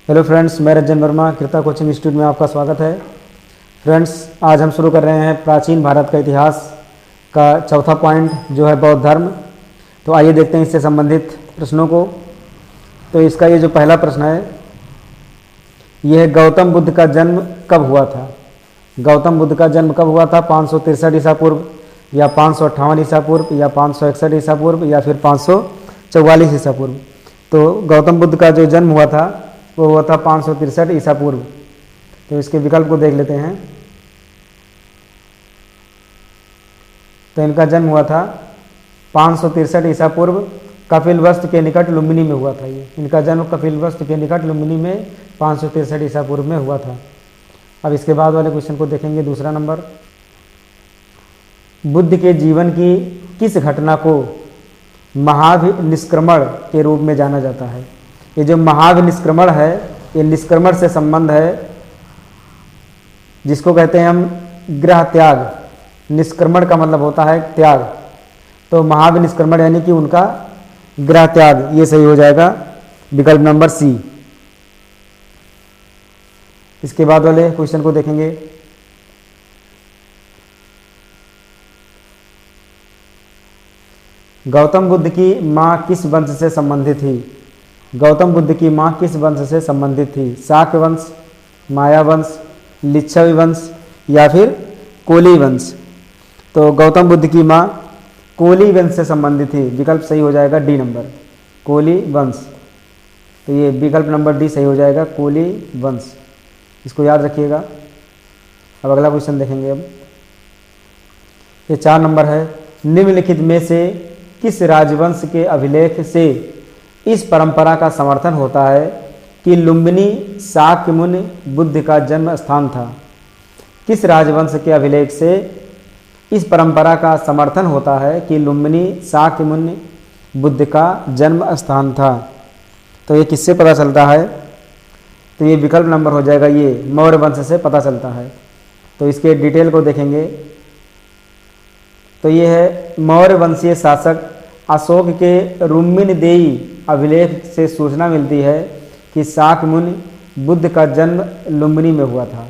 Hello friends, मैं रंजन वर्मा कृता coaching institute में आपका स्वागत है। फ्रेंड्स, आज हम शुरू कर रहे हैं प्राचीन भारत का इतिहास का चौथा पॉइंट जो है बौद्ध धर्म। तो आइए देखते हैं इससे संबंधित प्रश्नों को। तो इसका ये जो पहला प्रश्न है, यह है गौतम बुद्ध का जन्म कब हुआ था। गौतम बुद्ध का जन्म कब हुआ था? 563 ईसा पूर्व, या 558 ईसा पूर्व, या 561 ईसा पूर्व, या फिर 544 ईसा पूर्व। तो गौतम बुद्ध का जो जन्म हुआ था वो हुआ था 563 ईसा पूर्व। तो इसके विकल्प को देख लेते हैं। तो इनका जन्म हुआ था 563 ईसा पूर्व, कपिलवस्तु के निकट लुम्बिनी में हुआ था। ये इनका जन्म कपिलवस्तु के निकट लुम्बिनी में 563 ईसा पूर्व में हुआ था। अब इसके बाद वाले क्वेश्चन को देखेंगे। दूसरा नंबर, बुद्ध के जीवन की किस घटना को महाभिनिष्क्रमण के रूप में जाना जाता है? ये जो महाभिनिष्क्रमण है, ये निष्क्रमण से संबंध है, जिसको कहते हैं हम गृह त्याग। निष्क्रमण का मतलब होता है त्याग, तो महाभिनिष्क्रमण यानी कि उनका गृह त्याग, ये सही हो जाएगा विकल्प नंबर सी। इसके बाद वाले क्वेश्चन को देखेंगे। गौतम बुद्ध की मां किस वंश से संबंधित थी? गौतम बुद्ध की मां किस वंश से संबंधित थी? शाक्य वंश, माया वंश, लिच्छवी वंश, या फिर कोली वंश। तो गौतम बुद्ध की मां कोली वंश से संबंधित थी। विकल्प सही हो जाएगा डी नंबर, कोली वंश। तो ये विकल्प नंबर डी सही हो जाएगा, कोली वंश। इसको याद रखिएगा। अब अगला क्वेश्चन देखेंगे। अब ये 4 नंबर है, निम्नलिखित में से किस राजवंश के अभिलेख से इस परंपरा का समर्थन होता है कि लुम्बिनी शाक्य मुनि बुद्ध का जन्म स्थान था? किस राजवंश के अभिलेख से इस परंपरा का समर्थन होता है कि लुम्बिनी शाक्य मुनि बुद्ध का जन्म स्थान था? तो ये किससे पता चलता है? तो ये विकल्प नंबर हो जाएगा ये, मौर्य वंश से पता चलता है। तो इसके डिटेल को देखेंगे। तो ये है मौर्य वंशीय शासक अशोक के रुम्मिनदेई अभिलेख से सूचना मिलती है कि शाक्य मुनि बुद्ध का जन्म लुम्बिनी में हुआ था।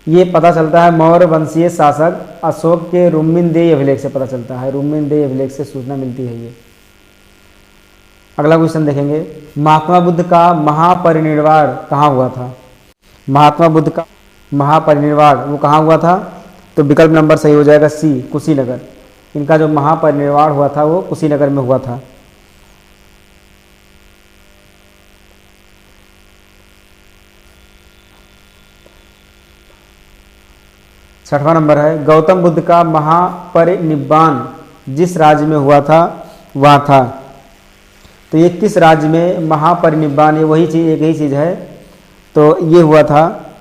ये पता चलता है मौर्य वंशीय शासक अशोक के रुम्मिनदेई अभिलेख से पता चलता है। रुम्मिनदेई अभिलेख से सूचना मिलती है ये। अगला क्वेश्चन देखेंगे, महात्मा बुद्ध का महापरिनिर्वाण कहाँ हुआ था? महात्मा बुद्ध का महापरिनिर्वाण वो कहाँ हुआ था? तो विकल्प नंबर सही हो जाएगा सी, कुशीनगर। इनका जो महापरिनिर्वाण हुआ था वो कुशीनगर में हुआ था। छठवां नंबर है, गौतम बुद्ध का महापरिनिब्बाण जिस राज्य में हुआ था वह था। तो ये किस राज्य में महापरिनिब्बाण, ये वही चीज़, एक ही चीज़ है। तो ये हुआ था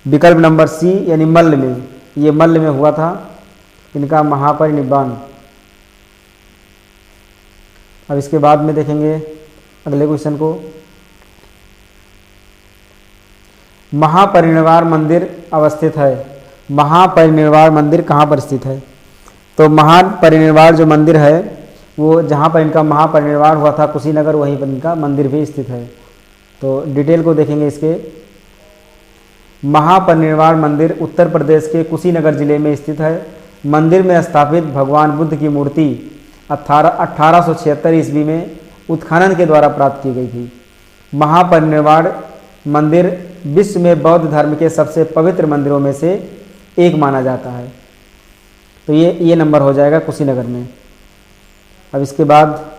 विकल्प नंबर सी, यानी मल्ल में। ये मल्ल में हुआ था इनका महापरिनिब्बाण। अब इसके बाद में देखेंगे अगले क्वेश्चन को। महापरिनिर्वाण मंदिर अवस्थित है। महापरिनिर्वाण मंदिर कहाँ पर स्थित है? तो महापरिनिर्वाण जो मंदिर है वो जहाँ पर इनका महापरिनिर्वाण हुआ था कुशीनगर, वहीं पर इनका मंदिर भी स्थित है। तो डिटेल को देखेंगे इसके। महापरिनिर्वाण मंदिर उत्तर प्रदेश के कुशीनगर जिले में स्थित है। मंदिर में स्थापित भगवान बुद्ध की मूर्ति 1876 ईस्वी में उत्खनन के द्वारा प्राप्त की गई थी। महापरिनिर्वाण मंदिर विश्व में बौद्ध धर्म के सबसे पवित्र मंदिरों में से एक माना जाता है। तो ये नंबर हो जाएगा कुशीनगर में। अब इसके बाद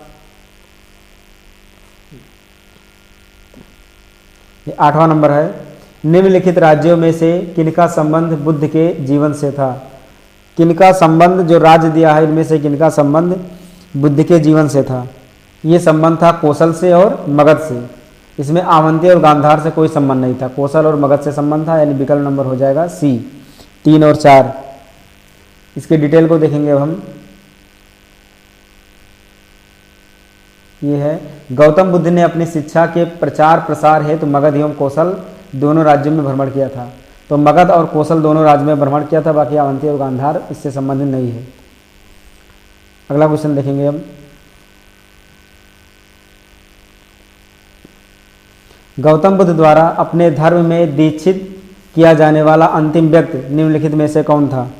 8वां नंबर है, निम्नलिखित राज्यों में से किनका संबंध बुद्ध के जीवन से था? किनका संबंध, जो राज्य दिया है इनमें से किनका संबंध बुद्ध के जीवन से था? ये संबंध था कौशल से और मगध से। इसमें अवंती और गांधार से कोई संबंध नहीं था, कौशल और मगध से संबंध था, यानी विकल्प नंबर हो जाएगा सी, 3 और 4। इसके डिटेल को देखेंगे अब हम। ये है, गौतम बुद्ध ने अपनी शिक्षा के प्रचार प्रसार हेतु मगध एवं कौशल दोनों राज्यों में भ्रमण किया था। तो मगध और कौशल दोनों राज्य में भ्रमण किया था, बाकी अवंती और गांधार इससे संबंधित नहीं है। अगला क्वेश्चन देखेंगे अब। गौतम बुद्ध द्वारा अपने धर्म में दीक्षित किया जाने वाला अंतिम व्यक्ति निम्नलिखित में से कौन था?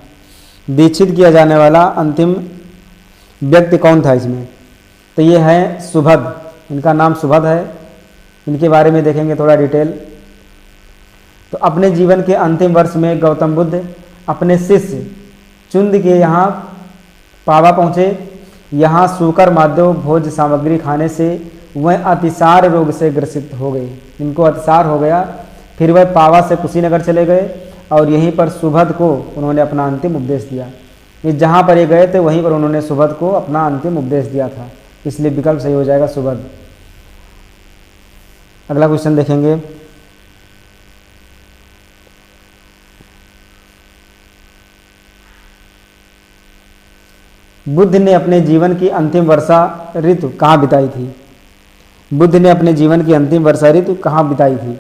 दीक्षित किया जाने वाला अंतिम व्यक्ति कौन था इसमें? तो ये है सुभद, इनका नाम सुभद है। इनके बारे में देखेंगे थोड़ा डिटेल। तो अपने जीवन के अंतिम वर्ष में गौतम बुद्ध अपने शिष्य चुंद के यहाँ पावा पहुँचे। यहाँ सूकर माधव भोज सामग्री खाने से वह अतिसार रोग से ग्रसित हो गए। इनको अतिसार हो गया। फिर वह पावा से कुशीनगर चले गए और यहीं पर सुभद को उन्होंने अपना अंतिम उपदेश दिया। ये जहाँ पर ये गए थे वहीं पर उन्होंने सुभद को अपना अंतिम उपदेश दिया था, इसलिए विकल्प सही हो जाएगा सुभद। अगला क्वेश्चन देखेंगे। बुद्ध ने अपने जीवन की अंतिम वर्षा ऋतु कहाँ बिताई थी? बुद्ध ने अपने जीवन की अंतिम वर्षा ऋतु कहाँ बिताई थी?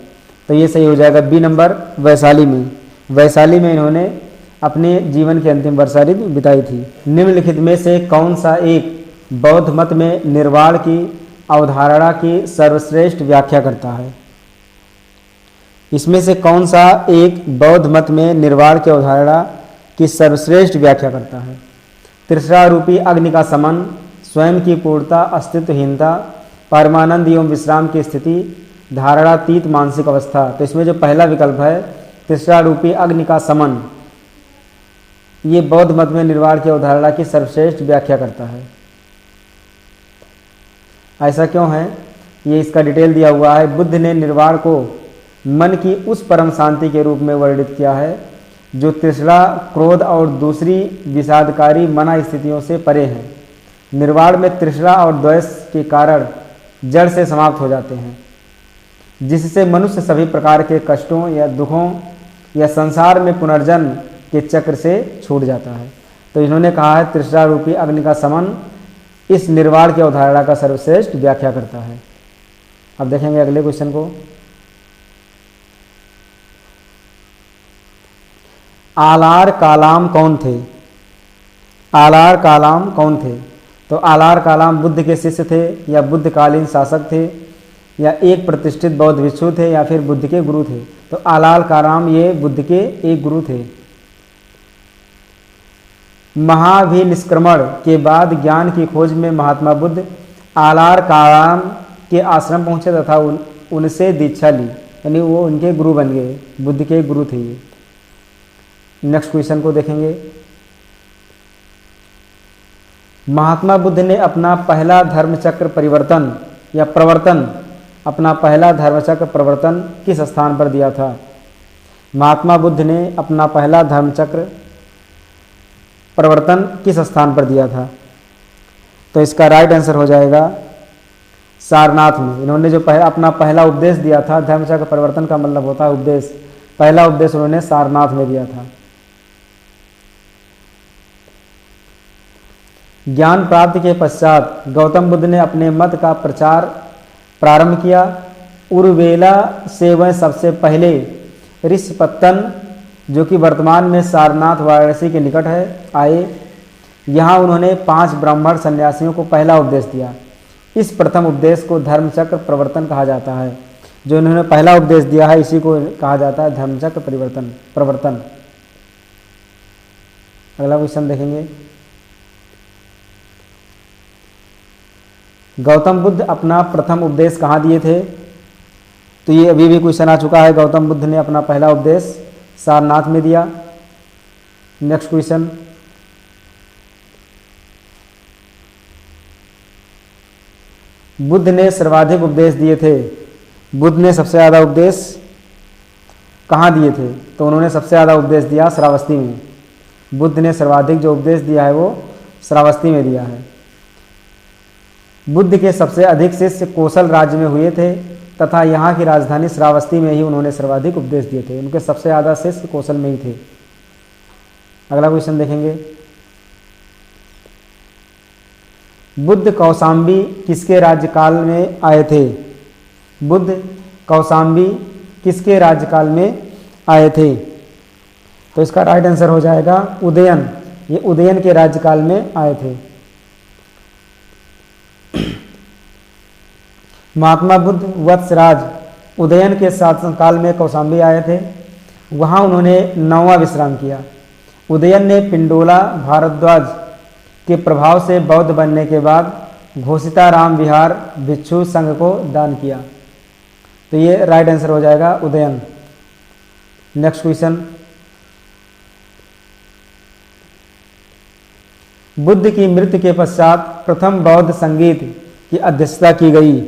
तो ये सही हो जाएगा बी नंबर, वैशाली में। वैशाली में इन्होंने अपने जीवन की अंतिम वर्षा ऋतु बिताई थी। निम्नलिखित में से कौन सा एक बौद्ध मत में निर्वाण की अवधारणा की सर्वश्रेष्ठ व्याख्या करता है? इसमें से कौन सा एक बौद्ध मत में निर्वाण की अवधारणा की सर्वश्रेष्ठ व्याख्या करता है? तृष्णा रूपी अग्नि का समन, स्वयं की पूर्णता, अस्तित्वहीनता, परमानंद एवं विश्राम की स्थिति, धारणातीत मानसिक अवस्था। तो इसमें जो पहला विकल्प है तृष्णा रूपी अग्नि का समन, ये बौद्ध मत में निर्वाण की अवधारणा की सर्वश्रेष्ठ व्याख्या करता है। ऐसा क्यों है? ये इसका डिटेल दिया हुआ है। बुद्ध ने निर्वाण को मन की उस परम शांति के रूप में वर्णित किया है जो तृष्णा, क्रोध और दूसरी विषादकारी मना स्थितियों से परे है। निर्वाण में तृष्णा और द्वेष के कारण जड़ से समाप्त हो जाते हैं, जिससे मनुष्य सभी प्रकार के कष्टों या दुखों या संसार में पुनर्जन्म के चक्र से छूट जाता है। तो इन्होंने कहा है तृष्णा रूपी अग्नि का समन इस निर्वाण की अवधारणा का सर्वश्रेष्ठ व्याख्या करता है। अब देखेंगे अगले क्वेश्चन को। आलार कालाम कौन थे? आलार कालाम कौन थे? तो आलार कालाम बुद्ध के शिष्य थे या बुद्धकालीन शासक थे या एक प्रतिष्ठित बौद्ध भिक्षु थे या फिर बुद्ध के गुरु थे? तो आलार कालाम ये बुद्ध के एक गुरु थे। महाभिनिष्क्रमण के बाद ज्ञान की खोज में महात्मा बुद्ध आलार कालाम के आश्रम पहुँचे तथा उनसे दीक्षा ली, यानी वो उनके गुरु बन गए, बुद्ध के गुरु थे ये। नेक्स्ट क्वेश्चन को देखेंगे। महात्मा बुद्ध ने अपना पहला धर्मचक्र परिवर्तन या प्रवर्तन अपना पहला धर्मचक्र प्रवर्तन किस स्थान पर दिया था? महात्मा बुद्ध ने अपना पहला धर्मचक्र प्रवर्तन किस स्थान पर दिया था? तो इसका राइट आंसर हो जाएगा सारनाथ में। इन्होंने जो अपना पहला उपदेश दिया था, धर्मचक्र परिवर्तन का मतलब होता है उपदेश, पहला उपदेश उन्होंने सारनाथ में दिया था। ज्ञान प्राप्ति के पश्चात गौतम बुद्ध ने अपने मत का प्रचार प्रारंभ किया। उर्वेला से वह सबसे पहले ऋषिपत्तन, जो कि वर्तमान में सारनाथ वाराणसी के निकट है, आए। यहाँ उन्होंने 5 ब्राह्मण सन्यासियों को पहला उपदेश दिया। इस प्रथम उपदेश को धर्मचक्र प्रवर्तन कहा जाता है। जो उन्होंने पहला उपदेश दिया है इसी को कहा जाता है धर्मचक्र प्रवर्तन। अगला क्वेश्चन देखेंगे। गौतम बुद्ध अपना प्रथम उपदेश कहाँ दिए थे? तो ये अभी भी क्वेश्चन आ चुका है। गौतम बुद्ध ने अपना पहला उपदेश सारनाथ में दिया। Next question. बुद्ध ने सर्वाधिक उपदेश दिए थे। बुद्ध ने सबसे ज़्यादा उपदेश कहाँ दिए थे? तो उन्होंने सबसे ज़्यादा उपदेश दिया श्रावस्ती में। बुद्ध ने सर्वाधिक जो उपदेश दिया है वो श्रावस्ती में दिया है। बुद्ध के सबसे अधिक शिष्य कौशल राज्य में हुए थे तथा यहाँ की राजधानी श्रावस्ती में ही उन्होंने सर्वाधिक उपदेश दिए थे। उनके सबसे ज़्यादा शिष्य कौशल में ही थे। अगला क्वेश्चन देखेंगे। बुद्ध कौशाम्बी किसके राज्यकाल में आए थे? बुद्ध कौशाम्बी किसके राज्यकाल में आए थे? तो इसका राइट आंसर हो जाएगा उदयन। ये उदयन के राज्यकाल में आए थे। महात्मा बुद्ध वत्सराज उदयन के शासनकाल में कौशाम्बी आए थे, वहाँ उन्होंने 9वां विश्राम किया। उदयन ने पिंडोला भारद्वाज के प्रभाव से बौद्ध बनने के बाद घोषिताराम विहार भिक्षु संघ को दान किया। तो ये राइट आंसर हो जाएगा उदयन। नेक्स्ट क्वेश्चन, बुद्ध की मृत्यु के पश्चात प्रथम बौद्ध संगीत की अध्यक्षता की गई।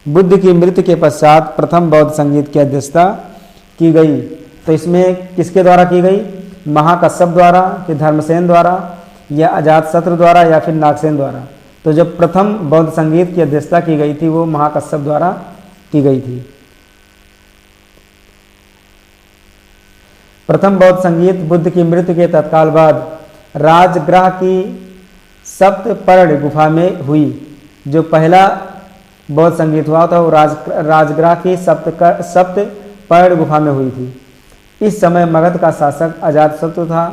बुद्ध की मृत्यु के पश्चात प्रथम बौद्ध संगीत की अध्यक्षता की गई। तो इसमें किसके द्वारा की गई? महाकश्यप द्वारा, कि धर्मसेन द्वारा, या अजातशत्रु द्वारा, या फिर नागसेन द्वारा। तो जब प्रथम बौद्ध संगीत की अध्यक्षता की गई थी वो महाकश्यप द्वारा की गई थी। प्रथम बौद्ध संगीत बुद्ध की मृत्यु के तत्काल बाद राजगृह की सप्तपर्ण गुफा में हुई। जो पहला बौद्ध संगीत हुआ था वो राजगृह की सप्तपर्ण गुफा में हुई थी। इस समय मगध का शासक अजातशत्रु था।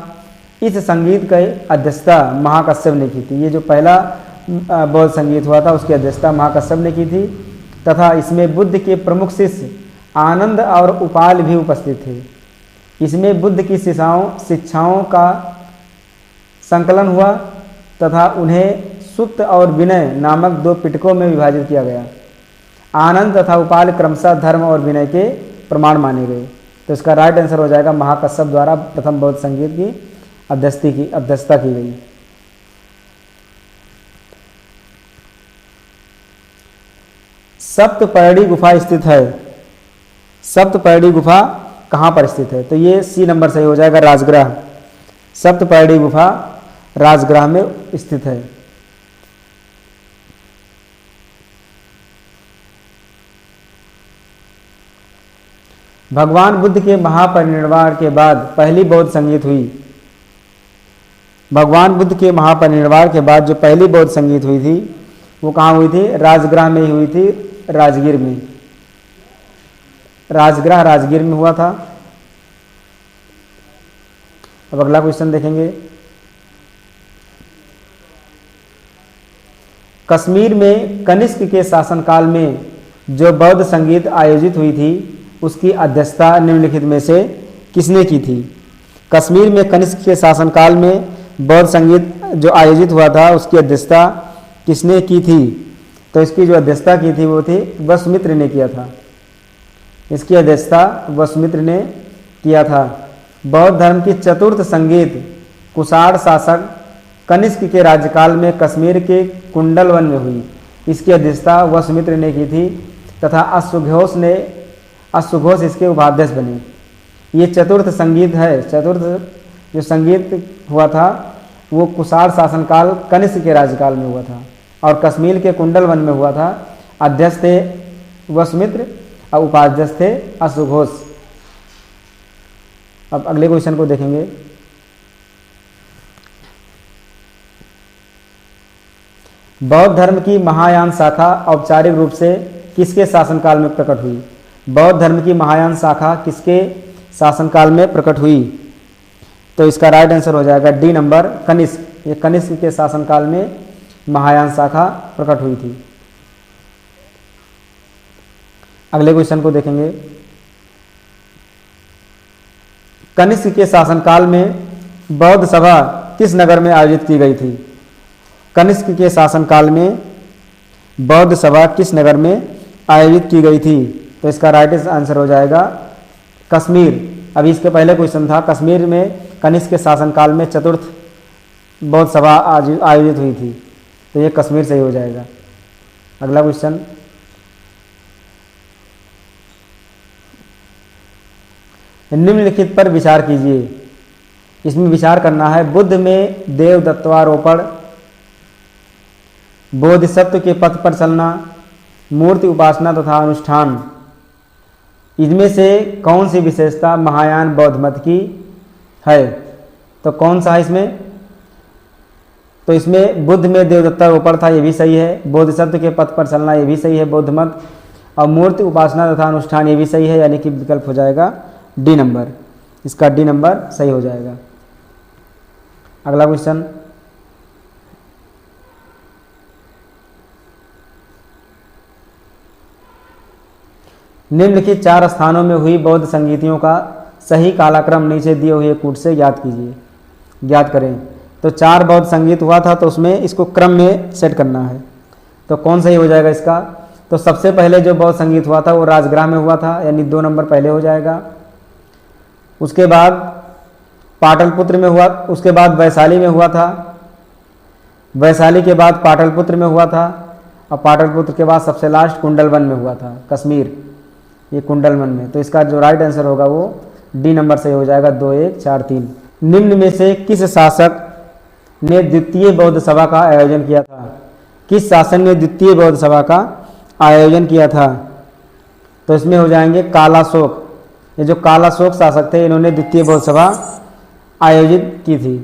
इस संगीत की अध्यक्षता महाकश्यप ने की थी। ये जो पहला बौद्ध संगीत हुआ था उसकी अध्यक्षता महाकश्यप ने की थी, तथा इसमें बुद्ध के प्रमुख शिष्य आनंद और उपाल भी उपस्थित थे। इसमें बुद्ध की शिक्षाओं का संकलन हुआ तथा उन्हें सुत्त और विनय नामक 2 पिटकों में विभाजित किया गया। आनंद तथा उपाल क्रमशः धर्म और विनय के प्रमाण माने गए। तो इसका राइट आंसर हो जाएगा महाकश्यप द्वारा प्रथम बौद्ध संगीत की अध्यक्षता की गई। सप्तपर्णी गुफा स्थित है। सप्तपर्णी गुफा कहाँ पर स्थित है? तो ये सी नंबर सही हो जाएगा, राजगृह। सप्तपर्णी गुफा राजगृह में स्थित है। भगवान बुद्ध के महापरिनिर्वाण के बाद पहली बौद्ध संगीत हुई। भगवान बुद्ध के महापरिनिर्वाण के बाद जो पहली बौद्ध संगीत हुई थी वो कहाँ हुई थी? राजगृह में ही हुई थी, राजगीर में। राजगृह राजगीर में हुआ था। अब अगला क्वेश्चन देखेंगे। कश्मीर में कनिष्क के शासनकाल में जो बौद्ध संगीत आयोजित हुई थी उसकी अध्यक्षता निम्नलिखित में से किसने की थी? कश्मीर में कनिष्क के शासनकाल में बौद्ध संगीत जो आयोजित हुआ था उसकी अध्यक्षता किसने की थी? तो इसकी जो अध्यक्षता की थी वो थी वसुमित्र ने किया था। इसकी अध्यक्षता वसुमित्र ने किया था। बौद्ध धर्म की चतुर्थ संगीत कुषाण शासक कनिष्क के राज्यकाल में कश्मीर के कुंडलवन में हुई। इसकी अध्यक्षता वसुमित्र ने की थी तथा अश्वघोष इसके उपाध्यक्ष बने। ये चतुर्थ संगीत है। चतुर्थ जो संगीत हुआ था वो कुषाण शासनकाल कनिष्क के राज्यकाल में हुआ था और कश्मीर के कुंडलवन में हुआ था। अध्यक्ष थे वसुमित्र और उपाध्यक्ष थे अश्वघोष। अब अगले क्वेश्चन को देखेंगे। बौद्ध धर्म की महायान शाखा औपचारिक रूप से किसके शासनकाल में प्रकट हुई? बौद्ध धर्म की महायान शाखा किसके शासनकाल में प्रकट हुई? तो इसका राइट आंसर हो जाएगा डी नंबर, कनिष्क। ये कनिष्क के शासनकाल में महायान शाखा प्रकट हुई थी। अगले क्वेश्चन को देखेंगे। कनिष्क के शासनकाल में बौद्ध सभा किस नगर में आयोजित की गई थी? कनिष्क के शासनकाल में बौद्ध सभा किस नगर में आयोजित की गई थी? तो इसका राइट आंसर हो जाएगा कश्मीर। अभी इसके पहले क्वेश्चन था कश्मीर में कनिष्क के शासनकाल में चतुर्थ बौद्ध सभा आयोजित हुई थी, तो ये कश्मीर से ही हो जाएगा। अगला क्वेश्चन। निम्नलिखित पर विचार कीजिए। इसमें विचार करना है बुद्ध में देवदत्वारोपण, बोधिसत्व के पथ पर चलना, मूर्ति उपासना तथा अनुष्ठान, इनमें से कौन सी विशेषता महायान बौद्ध मत की है? तो कौन सा है इसमें? तो इसमें बुद्ध में देवदत्तारोपण था, ये भी सही है। बोधिसत्व के पथ पर चलना, ये भी सही है बौद्ध मत। और मूर्ति उपासना तथा अनुष्ठान, ये भी सही है, यानी कि विकल्प हो जाएगा डी नंबर। इसका डी नंबर सही हो जाएगा। अगला क्वेश्चन। निम्नलिखित 4 स्थानों में हुई बौद्ध संगीतियों का सही कालक्रम नीचे दिए हुए कूट से ज्ञात कीजिए, ज्ञात करें। तो 4 बौद्ध संगीत हुआ था, तो उसमें इसको क्रम में सेट करना है। तो कौन सही हो जाएगा इसका? तो सबसे पहले जो बौद्ध संगीत हुआ था वो राजगृह में हुआ था, यानी 2 नंबर पहले हो जाएगा। उसके बाद पाटलिपुत्र में हुआ, उसके बाद वैशाली में हुआ था, वैशाली के बाद पाटलिपुत्र में हुआ था, और पाटलिपुत्र के बाद सबसे लास्ट कुंडलवन में हुआ था, कश्मीर, ये कुंडलवन में। तो इसका जो राइट आंसर होगा वो डी नंबर से हो जाएगा, 2 1 4 3। निम्न में से किस शासक ने द्वितीय बौद्ध सभा का आयोजन किया था? किस शासन ने द्वितीय बौद्ध सभा का आयोजन किया था? तो इसमें हो जाएंगे कालाशोक। ये जो कालाशोक शासक थे, इन्होंने द्वितीय बौद्ध सभा आयोजित की थी।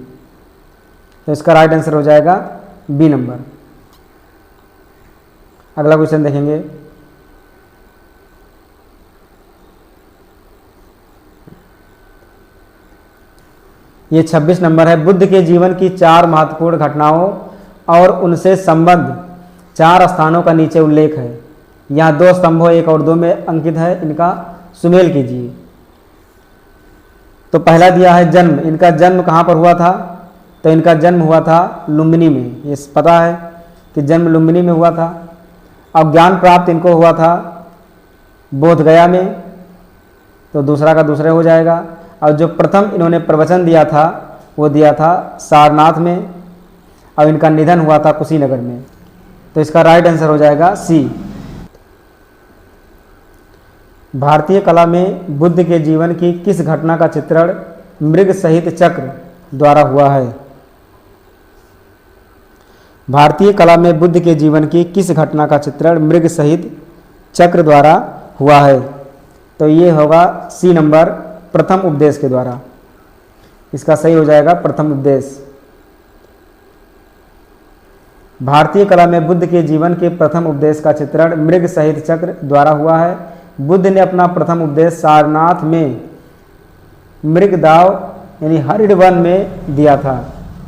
तो इसका राइट आंसर हो जाएगा बी नंबर। अगला क्वेश्चन देखेंगे। ये 26 नंबर है। बुद्ध के जीवन की 4 महत्वपूर्ण घटनाओं और उनसे संबद्ध 4 स्थानों का नीचे उल्लेख है। यहाँ 2 स्तंभों 1 और 2 में अंकित है, इनका सुमेल कीजिए। तो पहला दिया है जन्म। इनका जन्म कहाँ पर हुआ था? तो इनका जन्म हुआ था लुम्बिनी में, ये पता है कि जन्म लुम्बिनी में हुआ था। अब ज्ञान प्राप्त इनको हुआ था बोधगया में, तो दूसरा का दूसरे हो जाएगा। और जो प्रथम इन्होंने प्रवचन दिया था वो दिया था सारनाथ में, और इनका निधन हुआ था कुशीनगर में। तो इसका राइट आंसर हो जाएगा सी। भारतीय कला में बुद्ध के जीवन की किस घटना का चित्रण मृग सहित चक्र द्वारा हुआ है? भारतीय कला में बुद्ध के जीवन की किस घटना का चित्रण मृग सहित चक्र द्वारा हुआ है? तो ये होगा सी नंबर, प्रथम उपदेश के द्वारा। इसका सही हो जाएगा प्रथम उपदेश। भारतीय कला में बुद्ध के जीवन के प्रथम उपदेश का चित्रण मृग सहित चक्र द्वारा हुआ है। बुद्ध ने अपना प्रथम उपदेश सारनाथ में मृगदाव यानी हरिणवन में दिया था।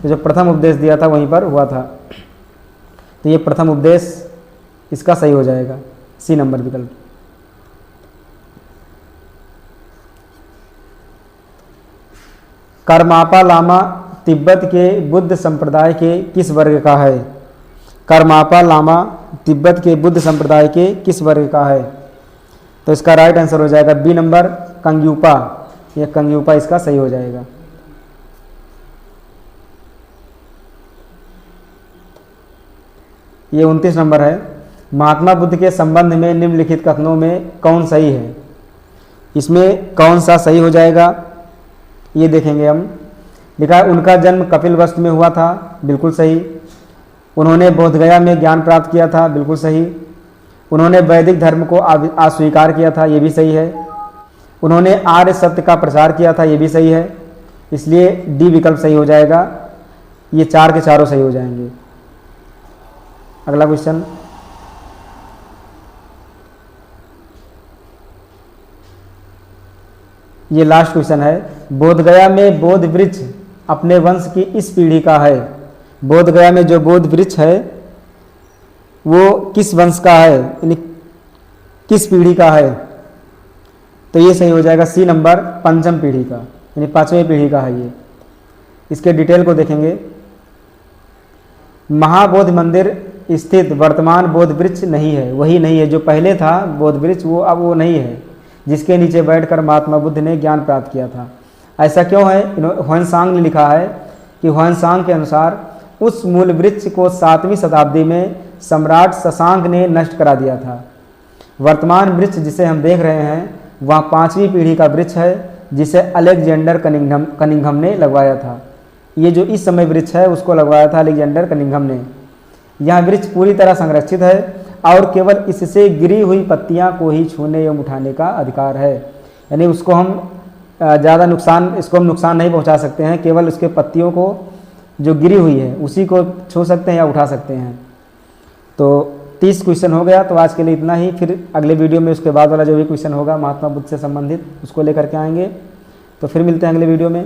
तो जो प्रथम उपदेश दिया था वहीं पर हुआ था। तो ये प्रथम उपदेश इसका सही हो जाएगा, सी नंबर विकल्प। करमापा लामा तिब्बत के बुद्ध संप्रदाय के किस वर्ग का है? करमापा लामा तिब्बत के बुद्ध संप्रदाय के किस वर्ग का है? तो इसका राइट आंसर हो जाएगा बी नंबर, कंग्यूपा। यह कंग्यूपा इसका सही हो जाएगा। ये 29 नंबर है। महात्मा बुद्ध के संबंध में निम्नलिखित कथनों में कौन सही है? इसमें कौन सा सही हो जाएगा ये देखेंगे हम। लिखा है उनका जन्म कपिलवस्तु में हुआ था, बिल्कुल सही। उन्होंने बोधगया में ज्ञान प्राप्त किया था, बिल्कुल सही। उन्होंने वैदिक धर्म को अस्वीकार किया था, ये भी सही है। उन्होंने आर्य सत्य का प्रचार किया था, ये भी सही है। इसलिए डी विकल्प सही हो जाएगा। ये 4 के चारों सही हो जाएंगे। अगला क्वेश्चन। ये लास्ट क्वेश्चन है। बोधगया में बोध वृक्ष अपने वंश की इस पीढ़ी का है। बोधगया में जो बोध वृक्ष है वो किस वंश का है, यानी किस पीढ़ी का है? तो ये सही हो जाएगा सी नंबर, पंचम पीढ़ी का, यानी 5वीं पीढ़ी का है ये। इसके डिटेल को देखेंगे। महाबोध मंदिर स्थित वर्तमान बोध वृक्ष नहीं है, वही नहीं है जो पहले था बोध वृक्ष, वो अब वो नहीं है जिसके नीचे बैठकर महात्मा बुद्ध ने ज्ञान प्राप्त किया था। ऐसा क्यों है? ह्वेनसांग ने लिखा है कि ह्वेनसांग के अनुसार उस मूल वृक्ष को 7वीं शताब्दी में सम्राट शशांक ने नष्ट करा दिया था। वर्तमान वृक्ष जिसे हम देख रहे हैं वह 5वीं पीढ़ी का वृक्ष है जिसे अलेक्जेंडर कनिंघम ने लगवाया था। ये जो इस समय वृक्ष है उसको लगवाया था अलेक्जेंडर कनिंघम ने। यह वृक्ष पूरी तरह संरक्षित है और केवल इससे गिरी हुई पत्तियां को ही छूने एवं उठाने का अधिकार है, यानी उसको हम ज़्यादा नुकसान, इसको हम नुकसान नहीं पहुंचा सकते हैं, केवल उसके पत्तियों को जो गिरी हुई है उसी को छू सकते हैं या उठा सकते हैं। तो 30 क्वेश्चन हो गया। तो आज के लिए इतना ही। फिर अगले वीडियो में उसके बाद वाला जो भी क्वेश्चन होगा महात्मा बुद्ध से संबंधित उसको लेकर के आएंगे। तो फिर मिलते हैं अगले वीडियो में।